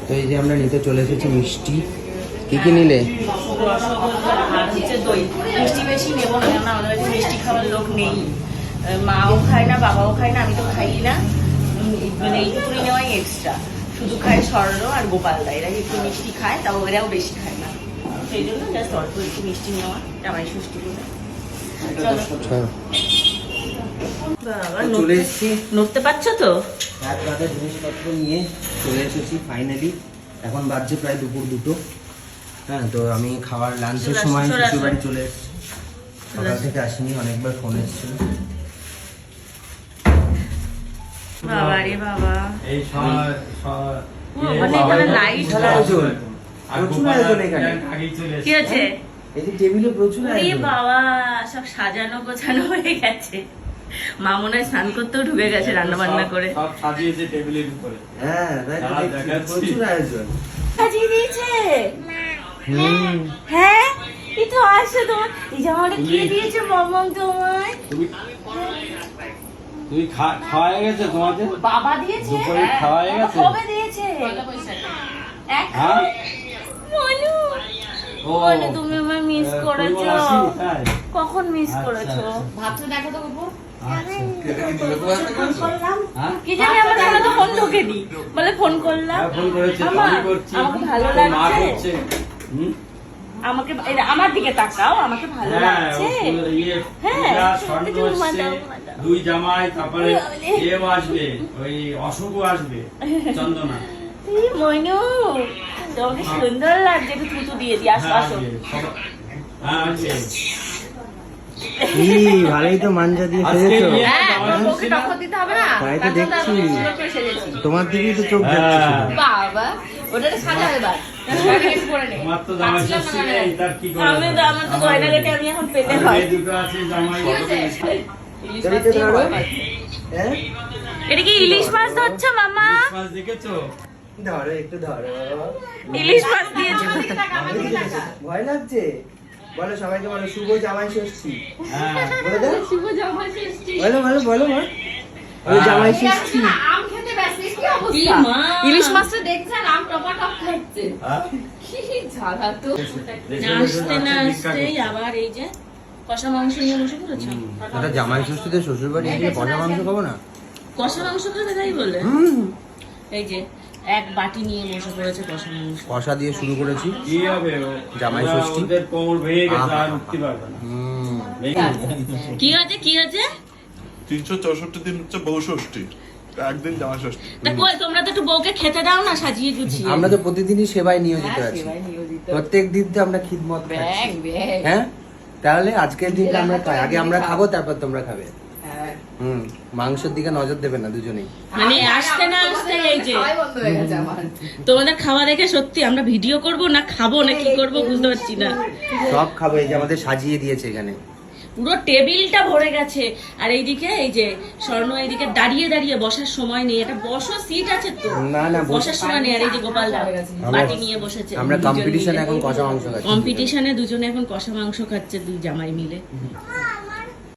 তো এই যে আমরা নিতে চলে এসেছি মিষ্টি। কি কি নিলে? দই। মিষ্টি বেশি নেবো না, কারণ আমাদের কাছে মিষ্টি খাওয়ার লোক নেই। মাও খায় না, বাবাও খায় না, আমি তো খাই না। মানে এইটুকুনি নেওয়াই এক্সট্রা। শুধু খায় স্বর্ণ আর গোপাল দা, এরা একটু মিষ্টি খায়, তাও এরাও বেশি খায় না। সেই জন্য জাস্ট অল্প একটু মিষ্টি নেওয়া, জামাই ষষ্ঠী করে। চলে এসেছি। নড়তে পারছো তো? এক রাতে জিনিসপত্র নিয়ে চলে এসেছি ফাইনালি। এখন বাজছে প্রায় দুপুর 2টো। হ্যাঁ, তো আমি খাওয়ার লাঞ্চের সময় শ্বশুর বাড়ি চলে এসেছি। সকাল থেকে আসিনি, অনেকবার ফোন এসেছিল। বাবা রে বাবা, এই লাইট কি আছে? এই যে টেবিলে প্রচুর বাবা, সব সাজানো গোছানো হয়ে গেছে। মা মনে হয় স্নান করতেও ঢুকে গেছে রান্না বান্না করে। সব সাজিয়েছে টেবিলের উপরে। হ্যাঁ, প্রচুর আয়োজন সাজিয়ে দিয়েছে। হ্যাঁ, এই তো আসে তোমার, এই জামাটা কে দিয়েছে? মামাম তোমায়। তুই খাওয়া গেছে তোমাদের? বাবা দিয়েছে। দুপুরে খাওয়া গেছে? কবে দিয়েছে? হ্যাঁ, মনু, মনু তুমি আমায় মিস করেছো। কখন মিস করেছো? ভাবছো দেখো তো বাবু। কি জানি, আমার সাথে তো ফোন ঢোকেনি, বলে ফোন করলাম। আমাকে ভালো লাগছে, আমাকে আমার দিকে তাকাও, আমাকে ভালো লাগছে। হ্যাঁ, দুই জামাই, তারপরে এও আসবে, ওই অশুভ আসবে, চন্দনা। মইনু, তোমাকে সুন্দর লাগছে, একটু থুতু দিয়ে দি। আসো আসো। ভালোই তো মাঞ্জা দিয়ে ফেলেছো। তাই তো দেখছি, তোমার দিকেই তো চোখ যাচ্ছে। বাবা, ওটা সাজা এবার। আমার তো জামাই ষষ্ঠী নেই, তার কি করে? আমার তো গয়নাগাটি আমি এখন পেতে হয়। দুটো আছে জামাই। এটা কি ইলিশ মাছ ধরছো মামা? মাছ দেখেছো? ধরো, একটু ধরো। ইলিশ মাছ দিয়েছো? ভয় লাগছে? বলো সবাইকে, বলো শুভ জামাই ষষ্ঠী। হ্যাঁ, বলে দাও। শুভ জামাই ষষ্ঠী। বলো বলো বলো মা, বলো জামাই ষষ্ঠী। আম খেতে ব্যস্ত, কি অবস্থা? ইলিশ মাছটা দেখছেন, আম টপা টপ খাচ্ছে। কি ঝাড়া তো। নাচতে নাচতেই আবার এই যে কষা মাংস নিয়ে বসে পড়েছো। ওটা জামাই ষষ্ঠীতে শ্বশুর বাড়ি গিয়ে কষা মাংস খাবো না? কষা মাংস খাবে তাই বলে? এই যে এক বাটি নিয়ে বসে পড়েছে কষা মাংস। কষা দিয়ে শুরু করেছি। কি হবে? জামাই ষষ্ঠী। ওদের কোমর ভেঙে গেছে, আর উঠতে পারবে না। কি হয়েছে কি হয়েছে? 364 দিন হচ্ছে বউ ষষ্ঠী, একদিন জামাই ষষ্ঠী। তা কই, তোমরা তো একটু বউকে খেতে দাও না সাজিয়ে গুছিয়ে। আমরা তো প্রতিদিনই সেবায় নিয়োজিত আছি, প্রত্যেক দিন তো আমরা খিদমত খাচ্ছি। হ্যাঁ, তাহলে আজকের দিনটা আমরা খাই, আগে আমরা খাবো, তারপর তোমরা খাবে। মাংসের দিকে নজর দেবে না দুজনেই। মানে আসতে না আসতে এই যে তোমাদের খাওয়া দেখে সত্যি আমরা ভিডিও করব না খাবো না কি করব বুঝতে পারছি না। সব খাবো, এই যে আমাদের সাজিয়ে দিয়েছে এখানে, পুরো টেবিলটা ভরে গেছে। আর এইদিকে এই যে স্বর্ণ এইদিকে দাঁড়িয়ে দাঁড়িয়ে বসার সময় নেই, এটা বসো, সিট আছে তো, না না বসার সময় নেই। আর এই যে গোপাল দা বাটি নিয়ে বসেছে। আমরা কম্পিটিশন এখন কষা মাংস খাচ্ছি। কম্পিটিশনে দুজনে এখন কষা মাংস খাচ্ছে, দুই জামাই মিলে।